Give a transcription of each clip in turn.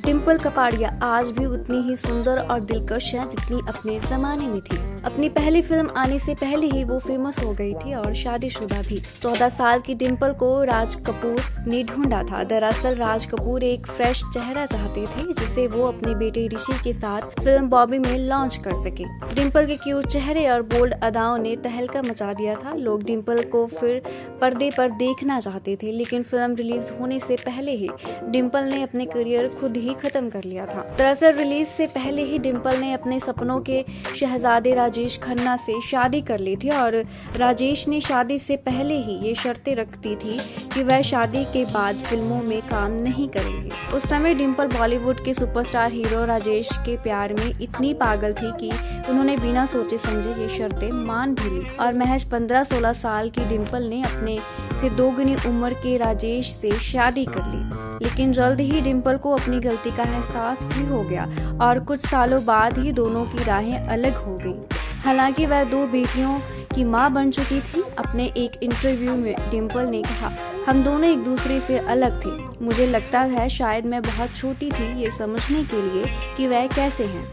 डिम्पल कपाड़िया आज भी उतनी ही सुंदर और दिलकश है जितनी अपने जमाने में थी। अपनी पहली फिल्म आने से पहले ही वो फेमस हो गई थी और शादीशुदा भी। 14 साल की डिम्पल को राज कपूर ने ढूंढा था। दरअसल राज कपूर एक फ्रेश चेहरा चाहते थे जिसे वो अपने बेटे ऋषि के साथ फिल्म बॉबी में लॉन्च कर सके। डिम्पल के क्यूट चेहरे और बोल्ड अदाओं ने तहलका मचा दिया था। लोग डिम्पल को फिर पर्दे पर देखना चाहते थे, लेकिन फिल्म रिलीज होने से पहले ही डिम्पल ने अपने करियर खुद ही खत्म कर लिया था। दरअसल रिलीज से पहले ही डिम्पल ने अपने सपनों के शहजादे राजेश खन्ना से शादी कर ली थी और राजेश ने शादी से पहले ही ये शर्तें रख दी थी कि वह शादी के बाद फिल्मों में काम नहीं करेंगे। उस समय डिम्पल बॉलीवुड के सुपरस्टार हीरो राजेश के प्यार में इतनी पागल थी कि उन्होंने बिना सोचे समझे ये शर्तें मान भी ली और महज 15-16 साल की डिम्पल ने अपने से दोगुनी उम्र के राजेश से शादी कर ली। लेकिन जल्द ही डिम्पल को अपनी गलती का एहसास भी हो गया और कुछ सालों बाद ही दोनों की राहें अलग हो गईं। हालांकि वह 2 बेटियों की मां बन चुकी थी। अपने एक इंटरव्यू में डिम्पल ने कहा, हम दोनों एक दूसरे से अलग थे। मुझे लगता है शायद मैं बहुत छोटी थी ये समझने के लिए कि वह कैसे हैं।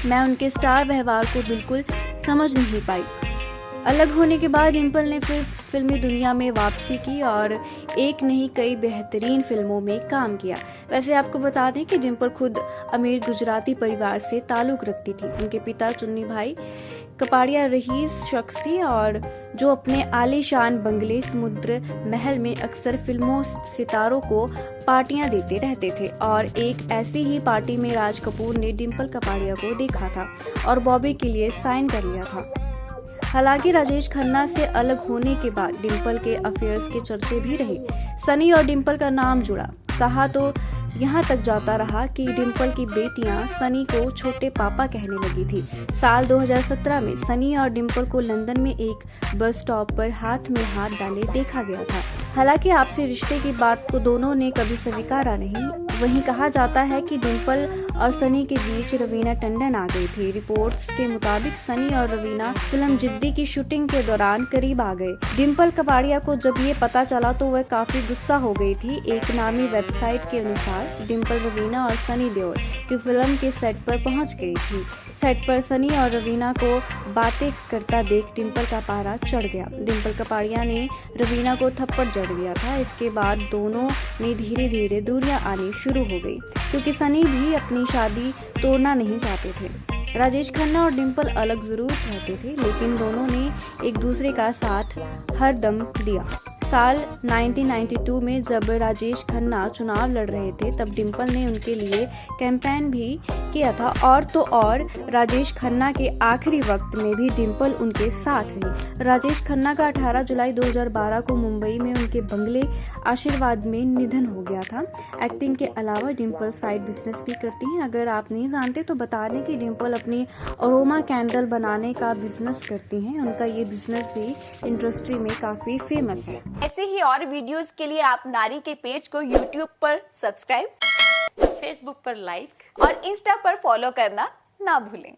मैं उनके स्टार व्यवहार को बिल्कुल समझ नहीं पाई। अलग होने के बाद डिम्पल ने फिर फिल्मी दुनिया में वापसी की और एक नहीं कई बेहतरीन फिल्मों में काम किया। वैसे आपको बता दें कि डिम्पल खुद अमीर गुजराती परिवार से ताल्लुक रखती थी। उनके पिता चुन्नी भाई कपाड़िया रईस शख्स थे और जो अपने आलीशान बंगले समुद्र महल में अक्सर फिल्मों सितारों को पार्टियां देते रहते थे और एक ऐसी ही पार्टी में राज कपूर ने डिम्पल कपाड़िया को देखा था और बॉबी के लिए साइन कर लिया था। हालांकि राजेश खन्ना से अलग होने के बाद डिम्पल के अफेयर्स के चर्चे भी रहे। सनी और डिम्पल का नाम जुड़ा। कहा तो यहाँ तक जाता रहा कि डिम्पल की बेटियां सनी को छोटे पापा कहने लगी थी। साल 2017 में सनी और डिम्पल को लंदन में एक बस स्टॉप पर हाथ में हाथ डाले देखा गया था। हालांकि आपसी रिश्ते की बात को दोनों ने कभी स्वीकारा नहीं। वहीं कहा जाता है कि डिम्पल और सनी के बीच रवीना टंडन आ गई थी। रिपोर्ट्स के मुताबिक सनी और रवीना फिल्म जिद्दी की शूटिंग के दौरान करीब आ गए। डिम्पल कपाड़िया को जब ये पता चला तो वह काफी गुस्सा हो गई थी। एक नामी वेबसाइट के अनुसार डिम्पल रवीना और सनी देओल की फिल्म के सेट पर पहुंच गई थी। सेट पर सनी और रवीना को बातें करता देख डिम्पल का पारा चढ़ गया। डिम्पल कपाड़िया ने रवीना को थप्पड़ जड़ दिया था। इसके बाद दोनों में धीरे धीरे दूरियां आनी शुरू हो गई क्योंकि सनी भी अपनी शादी तोड़ना नहीं चाहते थे। राजेश खन्ना और डिम्पल अलग जरूर रहते थे, लेकिन दोनों ने एक दूसरे का साथ हर दम दिया। साल 1992 में जब राजेश खन्ना चुनाव लड़ रहे थे तब डिम्पल ने उनके लिए कैंपेन भी किया था और तो और राजेश खन्ना के आखिरी वक्त में भी डिम्पल उनके साथ रही। राजेश खन्ना का 18 जुलाई 2012 को मुंबई में उनके बंगले आशीर्वाद में निधन हो गया था। एक्टिंग के अलावा डिम्पल साइड बिजनेस भी करती हैं। अगर आप नहीं जानते तो बता दें कि डिम्पल अपनी अरोमा कैंडल बनाने का बिजनेस करती हैं। उनका ये बिजनेस भी इंडस्ट्री में काफी फेमस है। ऐसे ही और वीडियोस के लिए आप नारी के पेज को YouTube पर सब्सक्राइब, फेसबुक पर लाइक और इंस्टा पर फॉलो करना ना भूलें।